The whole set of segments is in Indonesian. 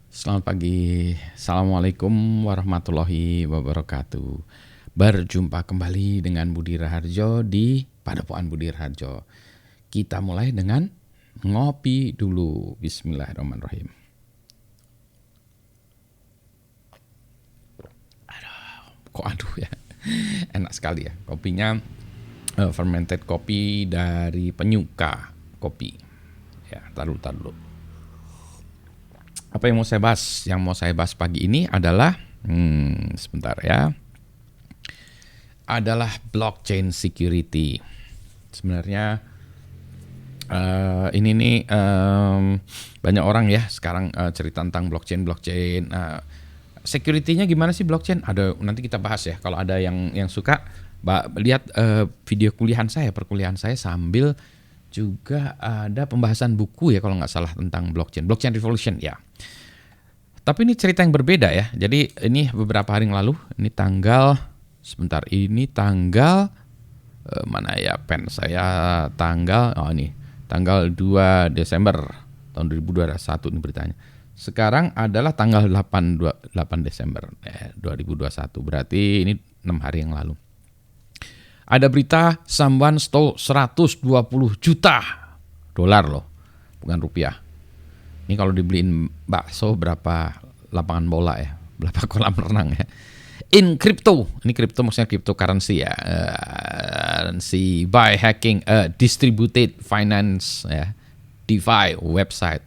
Selamat pagi, Assalamualaikum warahmatullahi wabarakatuh. Berjumpa kembali dengan Budi Raharjo di Padepokan Budi Raharjo. Kita mulai dengan ngopi dulu. Bismillahirrahmanirrahim. Kok aduh ya, enak sekali ya. Kopinya fermented kopi dari penyuka kopi. Ya, taruh dulu. Apa yang mau saya bahas? Yang mau saya bahas pagi ini adalah, sebentar ya, adalah blockchain security. Sebenarnya ini nih banyak orang ya sekarang cerita tentang blockchain. Security-nya gimana sih blockchain? Ada, nanti kita bahas ya. Kalau ada yang suka, lihat video perkuliahan saya sambil juga ada pembahasan buku ya kalau nggak salah tentang blockchain revolution ya. Tapi ini cerita yang berbeda ya. Jadi ini beberapa hari yang lalu, ini tanggal mana ya pen saya, tanggal 2 Desember tahun 2021 ini beritanya. Sekarang adalah tanggal 8 Desember 2021. Berarti ini 6 hari yang lalu. Ada berita someone stole 120 juta dolar loh, bukan rupiah. Ini kalau dibeliin bakso berapa lapangan bola ya, berapa kolam renang ya. In crypto, ini crypto maksudnya cryptocurrency ya, currency by hacking distributed finance ya, DeFi website.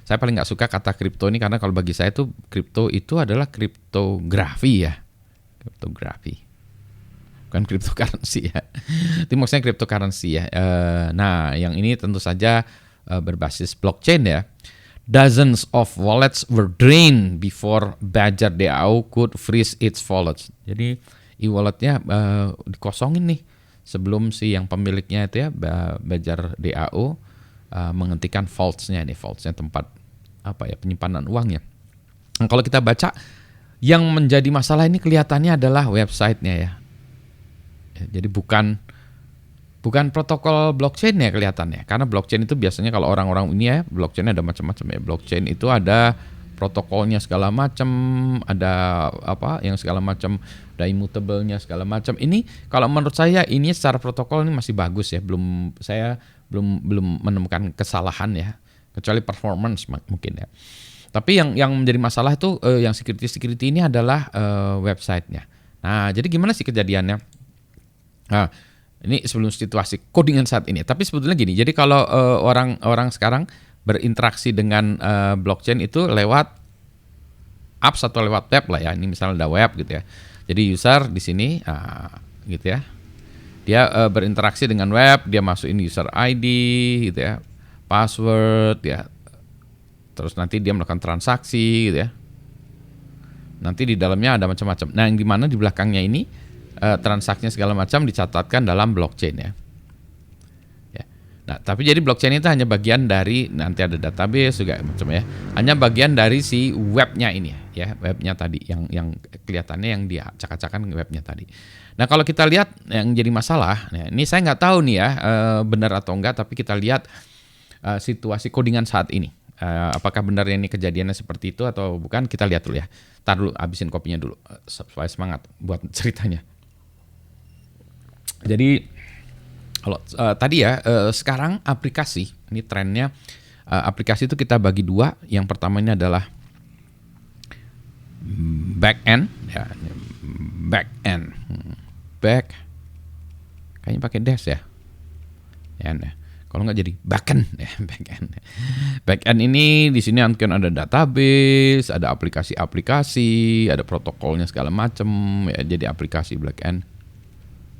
Saya paling nggak suka kata crypto ini karena kalau bagi saya tuh crypto itu adalah kriptografi ya, kriptografi, bukan cryptocurrency ya. Itu maksudnya cryptocurrency ya. Nah, yang ini tentu saja berbasis blockchain ya. Dozens of wallets were drained before Badger DAO could freeze its wallets. Jadi e-walletnya dikosongin nih sebelum si yang pemiliknya itu ya, Badger DAO, menghentikan vaults-nya tempat penyimpanan uangnya. Nah, kalau kita baca, yang menjadi masalah ini kelihatannya adalah websitenya ya. Jadi bukan protokol blockchain ya kelihatannya. Karena blockchain itu biasanya kalau orang-orang ini ya, blockchain ada macam-macam ya. Blockchain itu ada protokolnya segala macam, ada yang segala macam, ada immutable-nya segala macam. Ini kalau menurut saya ini secara protokol ini masih bagus ya. Saya belum menemukan kesalahan ya. Kecuali performance mungkin ya. Tapi yang menjadi masalah itu yang security ini adalah websitenya. Nah, jadi gimana sih kejadiannya? Nah, ini sebelum situasi codingan saat ini. Tapi sebetulnya gini, jadi kalau orang sekarang berinteraksi dengan blockchain itu lewat apps atau lewat web lah ya. Ini misalnya ada web gitu ya. Jadi user di sini gitu ya. Dia berinteraksi dengan web, dia masukin user ID gitu ya, password ya. Terus nanti dia melakukan transaksi gitu ya. Nanti di dalamnya ada macam-macam. Nah, yang dimana di belakangnya ini transaksinya segala macam dicatatkan dalam blockchain ya. Nah, tapi jadi blockchain itu hanya bagian dari, nanti ada database juga macam ya. Hanya bagian dari si webnya ini ya, webnya tadi yang kelihatannya yang diacak-acakan webnya tadi. Nah, kalau kita lihat yang jadi masalah, nah ini saya nggak tahu nih ya benar atau enggak, tapi kita lihat situasi codingan saat ini. Apakah benar ini kejadiannya seperti itu atau bukan? Kita lihat dulu ya. Tar dulu, habisin kopinya dulu supaya semangat buat ceritanya. Jadi kalau tadi ya sekarang aplikasi ini trennya aplikasi itu kita bagi dua. Yang pertamanya adalah back end ya, back kayaknya pakai dash ya, kalau nggak jadi backend ya, backend ini di sini mungkin ada database, ada aplikasi, ada protokolnya segala macam ya, jadi aplikasi backend.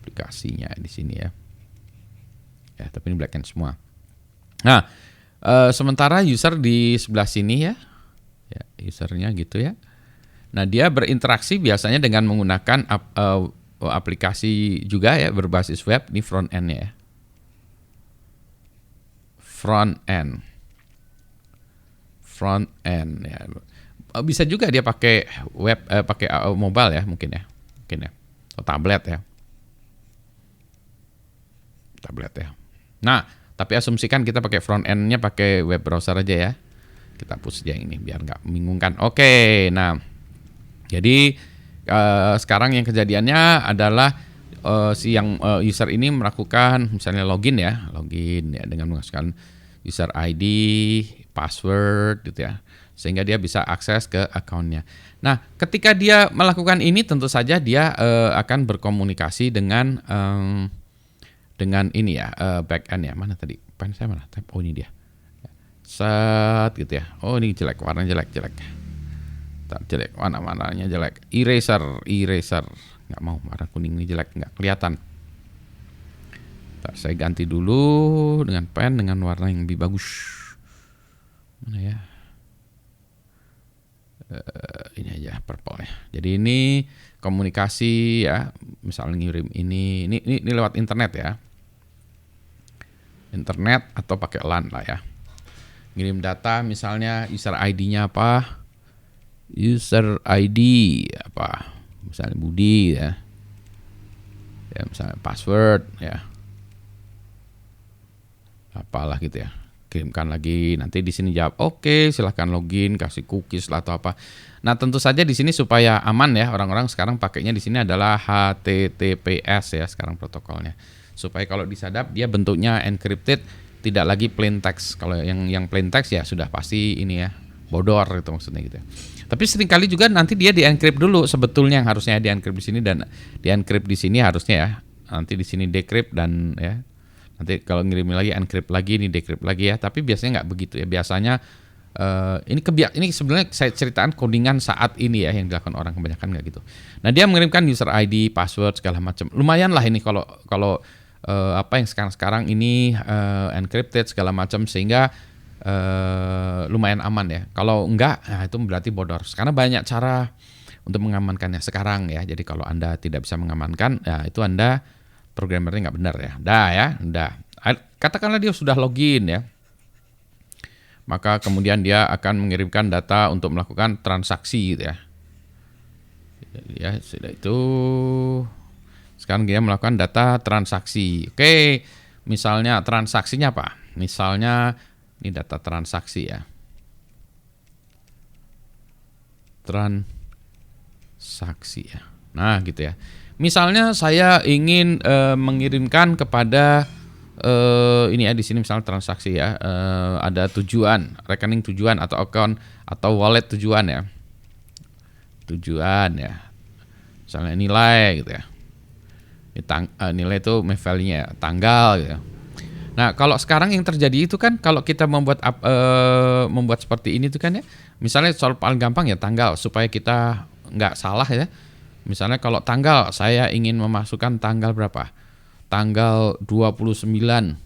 Aplikasinya di sini ya. Ya, tapi ini backend semua. Nah, sementara user di sebelah sini ya, usernya gitu ya. Nah, dia berinteraksi biasanya dengan menggunakan aplikasi juga ya, berbasis web. Ini front end-nya ya. Front end ya. Bisa juga dia pakai web, pakai mobile ya mungkin ya, atau tablet ya. Nah, tapi asumsikan kita pakai front end-nya pakai web browser aja ya. kita hapus saja ini biar nggak membingungkan. Oke, nah jadi sekarang yang kejadiannya adalah si yang user ini melakukan misalnya login ya dengan memasukkan user ID, password gitu ya, sehingga dia bisa akses ke akunnya. Nah, ketika dia melakukan ini tentu saja dia akan berkomunikasi dengan ini ya, back end ya. Mana tadi? Pen saya mana? Oh, ini dia. Set gitu ya. Oh, ini jelek, warnanya jelek. Jelek, warnanya jelek. Eraser. Nggak mau, warna kuning ini jelek, nggak kelihatan. Saya ganti dulu dengan pen dengan warna yang lebih bagus. Mana ya? Ini aja purple ya. Jadi ini komunikasi ya, misalnya ngirim ini lewat internet ya. Internet atau pakai LAN lah ya. Ngirim data misalnya user ID-nya apa? User ID apa? Misalnya Budi ya. Ya misalnya password ya. Apalah gitu ya. Kirimkan lagi, nanti di sini jawab oke, silahkan login, kasih cookies lah atau apa. Nah, tentu saja di sini supaya aman ya, orang-orang sekarang pakainya di sini adalah HTTPS ya sekarang protokolnya. Supaya kalau disadap dia bentuknya encrypted, tidak lagi plain text. Kalau yang plain text ya sudah pasti ini ya, bodor itu maksudnya gitu ya. Tapi seringkali juga nanti dia di-encrypt dulu sebetulnya yang harusnya di-encrypt di sini dan di-encrypt di sini harusnya ya. Nanti di sini decrypt dan ya. Nanti kalau ngirim lagi encrypt lagi, ini decrypt lagi ya. Tapi biasanya nggak begitu ya. Biasanya ini sebenarnya saya ceritakan codingan saat ini ya yang dilakukan orang, kebanyakan nggak gitu. Nah, dia mengirimkan user ID, password segala macam. Lumayan lah ini kalau apa yang sekarang ini encrypted segala macam sehingga lumayan aman ya. Kalau enggak, nah itu berarti bodor. Karena banyak cara untuk mengamankannya sekarang ya. Jadi kalau Anda tidak bisa mengamankan, ya itu Anda programmernya nggak benar ya. Dah. Katakanlah dia sudah login ya. Maka kemudian dia akan mengirimkan data untuk melakukan transaksi gitu ya. Ya, sudah itu. Sekarang dia melakukan data transaksi. Oke, misalnya transaksinya apa? Misalnya ini data transaksi ya. Transaksi ya. Nah, gitu ya. Misalnya saya ingin mengirimkan kepada ini ya di sini misalnya transaksi ya, ada tujuan, rekening tujuan atau account atau wallet tujuan ya. Tujuan ya. Misalnya nilai gitu ya. Nilai itu value-nya tanggal gitu. Nah, kalau sekarang yang terjadi itu kan kalau kita membuat seperti ini tuh kan ya. Misalnya soal paling gampang ya tanggal supaya kita nggak salah ya. Misalnya kalau tanggal saya ingin memasukkan tanggal berapa? Tanggal 39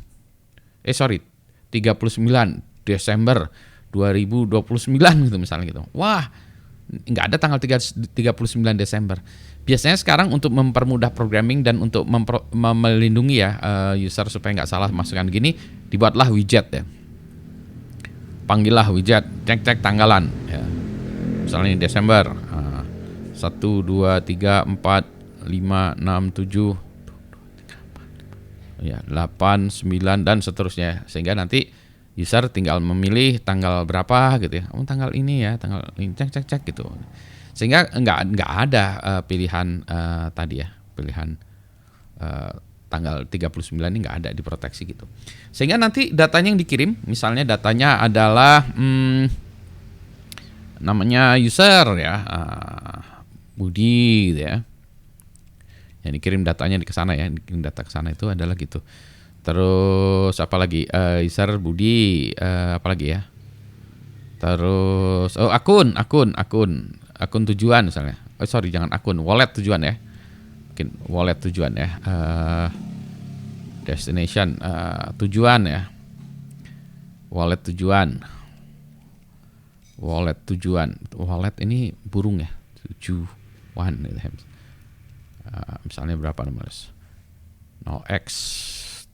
Desember 2029 gitu misalnya gitu. Wah, nggak ada tanggal 39 Desember. Biasanya sekarang untuk mempermudah programming dan untuk melindungi ya user supaya nggak salah masukkan gini, dibuatlah widget ya. Panggillah widget, cek tanggalan ya. Misalnya ini Desember 1, 2, 3, 4, 5, 6, 7 ya, 8, 9 dan seterusnya, sehingga nanti user tinggal memilih tanggal berapa gitu ya. Oh, tanggal ini ya, tanggal ini, cek gitu. Sehingga nggak ada pilihan tadi ya, pilihan tanggal 39 ini nggak ada, diproteksi gitu. Sehingga nanti datanya yang dikirim, misalnya datanya adalah namanya user ya, Budi gitu ya. Yang dikirim datanya ke sana ya, dikirim data ke sana itu adalah gitu. Terus apa lagi? User Budi, apa lagi ya? Terus akun tujuan misalnya. Jangan akun, wallet tujuan ya. Mungkin wallet tujuan ya. Destination tujuan ya. Wallet tujuan. Wallet ini burung ya. Tujuan. Misalnya berapa nomornya? 0x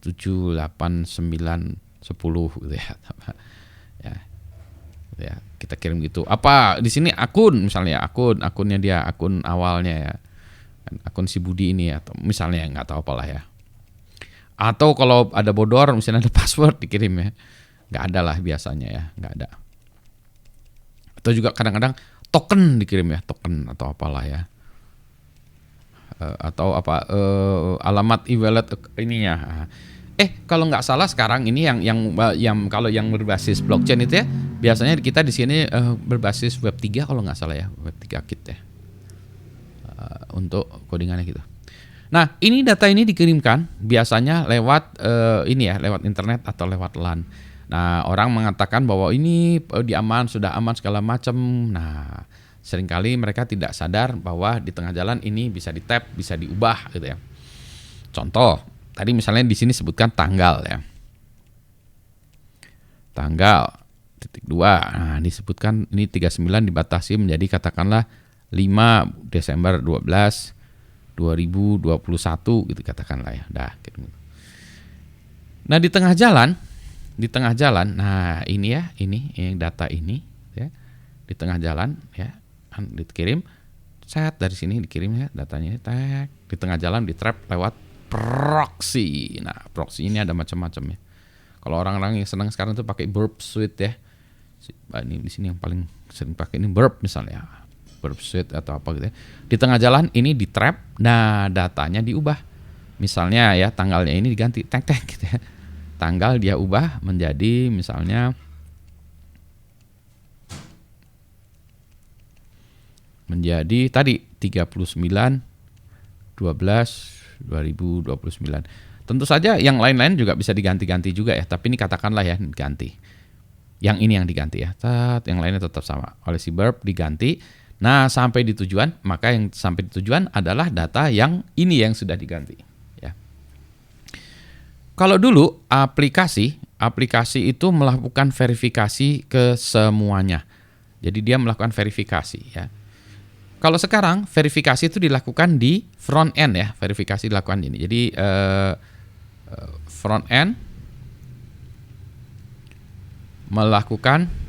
7 8 9 10 gitu ya. Ya, kita kirim gitu. Apa di sini akun misalnya, akunnya dia, akun awalnya ya. Akun si Budi ini atau misalnya nggak tahu apalah ya. Atau kalau ada bodor misalnya ada password dikirim ya. Nggak ada lah biasanya ya, nggak ada. Atau juga kadang-kadang token dikirim ya, token atau apalah ya. Atau apa alamat e-wallet ininya. Kalau nggak salah sekarang ini yang kalau yang berbasis blockchain itu ya, biasanya kita di sini berbasis Web 3 kalau nggak salah ya, Web 3 Kit ya. Untuk codingannya gitu. Nah, ini data ini dikirimkan biasanya lewat lewat internet atau lewat LAN. Nah, orang mengatakan bahwa ini sudah aman segala macam. Nah, seringkali mereka tidak sadar bahwa di tengah jalan ini bisa di-tap, bisa diubah gitu ya. Contoh, tadi misalnya di sini sebutkan tanggal ya. Tanggal titik 2. Nah, disebutkan ini 39 dibatasi menjadi katakanlah 5 Desember 12 2021 gitu katakanlah ya. Gitu. Nah, di tengah jalan, nah ini data ini ya. Di tengah jalan ya, dikirim dari sini dikirim ya datanya tag. Di tengah jalan di-trap lewat proxy. Nah, proxy ini ada macam-macam ya. Kalau orang-orang yang senang sekarang tuh pakai Burp Suite ya. Ini di sini yang paling sering pakai ini Burp misalnya. Burp Suite atau apa gitu ya. Di tengah jalan ini di-trap. Nah, datanya diubah. Misalnya ya tanggalnya ini diganti tek gitu ya. Tanggal dia ubah menjadi misalnya tadi 39/12/2029. Tentu saja yang lain-lain juga bisa diganti-ganti juga ya, tapi ini katakanlah ya diganti. Yang ini yang diganti ya. Yang lainnya tetap sama. Oleh si Burp diganti. Nah, sampai di tujuan, maka yang sampai di tujuan adalah data yang ini yang sudah diganti ya. Kalau dulu aplikasi itu melakukan verifikasi ke semuanya. Jadi dia melakukan verifikasi ya. Kalau sekarang verifikasi itu dilakukan di front end ya, verifikasi dilakukan ini. Jadi front end melakukan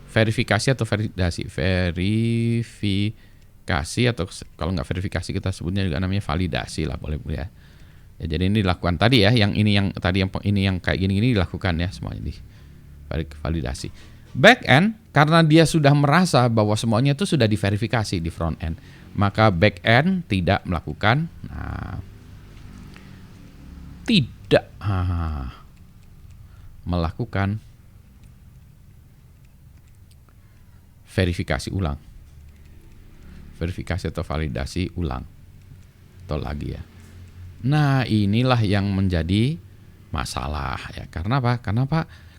verifikasi atau verifikasi atau kalau nggak verifikasi kita sebutnya juga namanya validasi lah boleh ya. Jadi ini dilakukan tadi ya, yang ini yang kayak gini dilakukan ya semuanya di validasi. Back end karena dia sudah merasa bahwa semuanya itu sudah diverifikasi di front end, maka back end tidak melakukan melakukan verifikasi ulang. Verifikasi atau validasi ulang. Atau lagi ya. Nah, inilah yang menjadi masalah ya. Karena apa?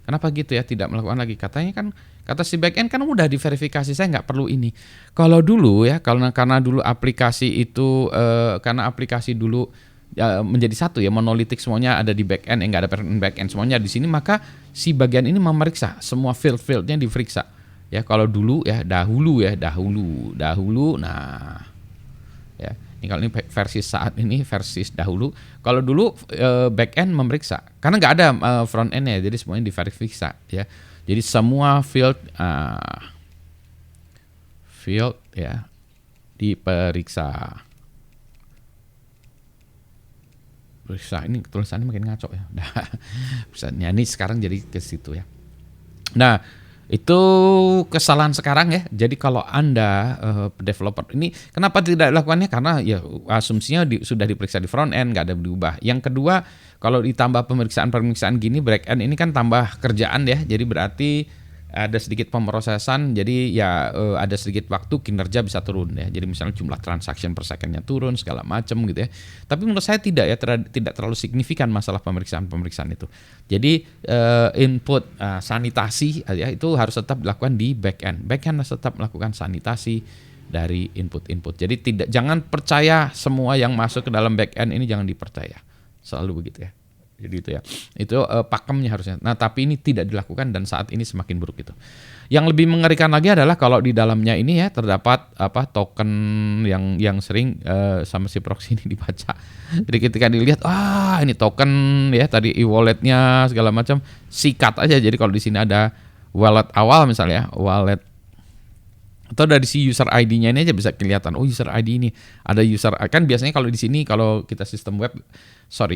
Kenapa gitu ya tidak melakukan lagi? Katanya kan kata si backend kan udah diverifikasi, saya nggak perlu ini. Kalau dulu ya, karena dulu aplikasi itu karena aplikasi dulu menjadi satu ya, monolitik semuanya ada di backend, nggak ada backend semuanya di sini, maka si bagian ini memeriksa semua field-fieldnya diperiksa. Ya kalau dulu ya dahulu. Nah, ya ini kalau ini versi saat ini versi dahulu. Kalau dulu back end memeriksa karena nggak ada front end ya, jadi semuanya diverifikasi ya. Jadi semua field ya diperiksa. Ini tulisannya makin ngaco ya. Nah, ini sekarang jadi ke situ ya. Nah, itu kesalahan sekarang ya. Jadi kalau Anda developer ini kenapa tidak dilakukannya? Karena ya asumsinya sudah diperiksa di front end, nggak ada diubah. Yang kedua, kalau ditambah pemeriksaan gini back end ini kan tambah kerjaan ya. Jadi berarti ada sedikit pemrosesan, jadi ya ada sedikit waktu kinerja bisa turun ya. Jadi misalnya jumlah transaction per secondnya turun segala macam gitu ya. Tapi menurut saya tidak ya, tidak terlalu signifikan masalah pemeriksaan itu. Jadi input sanitasi ya itu harus tetap dilakukan di back end. Back end harus tetap melakukan sanitasi dari input. Jadi jangan percaya semua yang masuk ke dalam back end ini, jangan dipercaya. Selalu begitu ya. Jadi itu ya, itu pakemnya harusnya. Nah tapi ini tidak dilakukan dan saat ini semakin buruk itu. Yang lebih mengerikan lagi adalah kalau di dalamnya ini ya terdapat token yang sering sama si proxy ini dibaca. Jadi ketika dilihat, ini token ya tadi e-walletnya segala macam, sikat aja. Jadi kalau di sini ada wallet awal misalnya, wallet Atau dari si user ID-nya ini aja bisa kelihatan. Oh, user ID ini ada user, kan biasanya kalau di sini kalau kita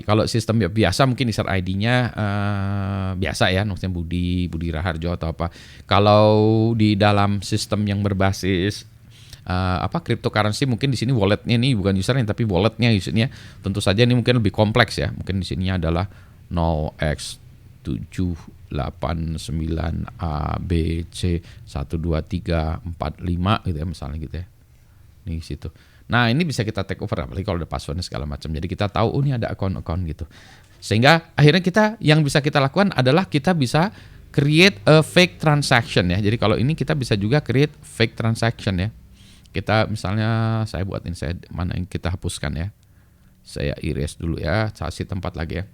kalau sistem web biasa mungkin user ID-nya biasa ya, maksudnya Budi Raharjo atau apa. Kalau di dalam sistem yang berbasis cryptocurrency, mungkin di sini walletnya ini bukan usernya tapi walletnya usernya. Tentu saja ini mungkin lebih kompleks ya. Mungkin di sini adalah 0x789ABC12345 gitu ya misalnya gitu ya. Nih situ. Nah, ini bisa kita take over apalagi kalau ada passwordnya segala macam. Jadi kita tahu ini ada akun-akun gitu. Sehingga akhirnya yang bisa kita lakukan adalah kita bisa create a fake transaction ya. Jadi kalau ini kita bisa juga create fake transaction ya. Kita misalnya saya buat ini, mana yang kita hapuskan ya. Saya erase dulu ya, saya kasih tempat lagi ya.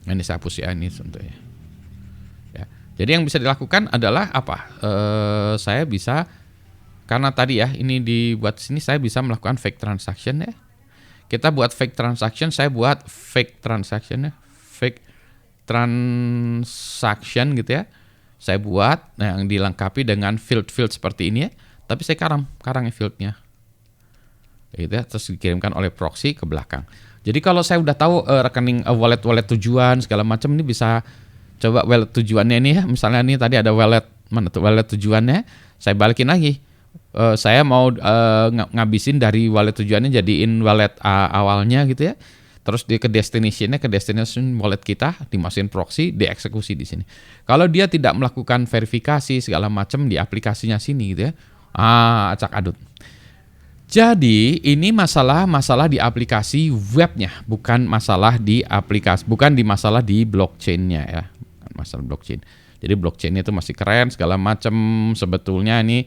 Ini saya hapus ya, ini contohnya. Ya. Jadi yang bisa dilakukan adalah apa? Saya bisa, karena tadi ya ini dibuat sini, saya bisa melakukan fake transaction ya. Kita buat fake transaction, saya buat fake transaction ya, fake transaction gitu ya. Saya buat yang dilengkapi dengan field seperti ini ya. Tapi saya karang ya fieldnya. Gitu ya, terus dikirimkan oleh proxy ke belakang. Jadi kalau saya udah tahu rekening wallet tujuan segala macam, ini bisa coba wallet tujuannya ini ya. Misalnya ini tadi ada wallet, mana tuh wallet tujuannya, saya balikin lagi. Saya mau ngabisin dari wallet tujuannya jadiin wallet awalnya gitu ya. Terus dia ke destination wallet kita, dimasukin proxy, dieksekusi di sini. Kalau dia tidak melakukan verifikasi segala macam di aplikasinya sini gitu ya. Acak adut. Jadi ini masalah di aplikasi webnya, bukan masalah di masalah di blockchain-nya ya, bukan masalah blockchain. Jadi blockchain itu masih keren segala macam, sebetulnya ini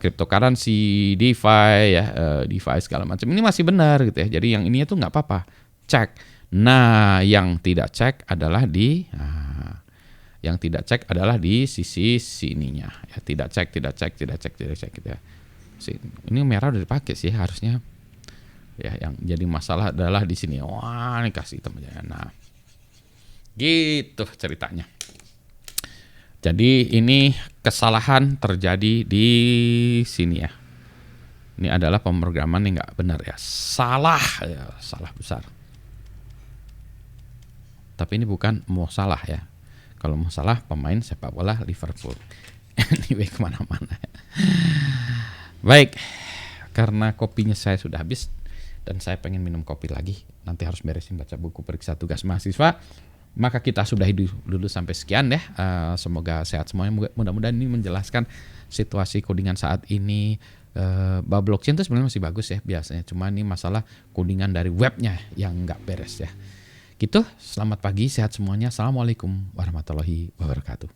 cryptocurrency, DeFi ya, DeFi segala macam ini masih benar gitu ya. Jadi yang ini tuh nggak apa-apa, cek. Nah, yang tidak cek adalah di sisi sininya ya, tidak cek gitu ya. Ini merah udah dipakai sih harusnya. Ya, yang jadi masalah adalah di sini. Wah, ini kasih hitam aja. Nah, gitu ceritanya. Jadi ini kesalahan terjadi di sini ya. Ini adalah pemrograman yang nggak benar ya. Salah besar. Tapi ini bukan mau salah ya. Kalau mau salah pemain sepak bola Liverpool. Anyway, kemana-mana. Baik, karena kopinya saya sudah habis dan saya pengen minum kopi lagi, nanti harus beresin baca buku periksa tugas mahasiswa, maka kita sudahi dulu sampai sekian ya. Semoga sehat semuanya. Mudah-mudahan ini menjelaskan situasi codingan saat ini. Blockchain itu sebenarnya masih bagus ya biasanya, cuma ini masalah codingan dari webnya yang nggak beres ya. Gitu, selamat pagi, sehat semuanya. Assalamualaikum warahmatullahi wabarakatuh.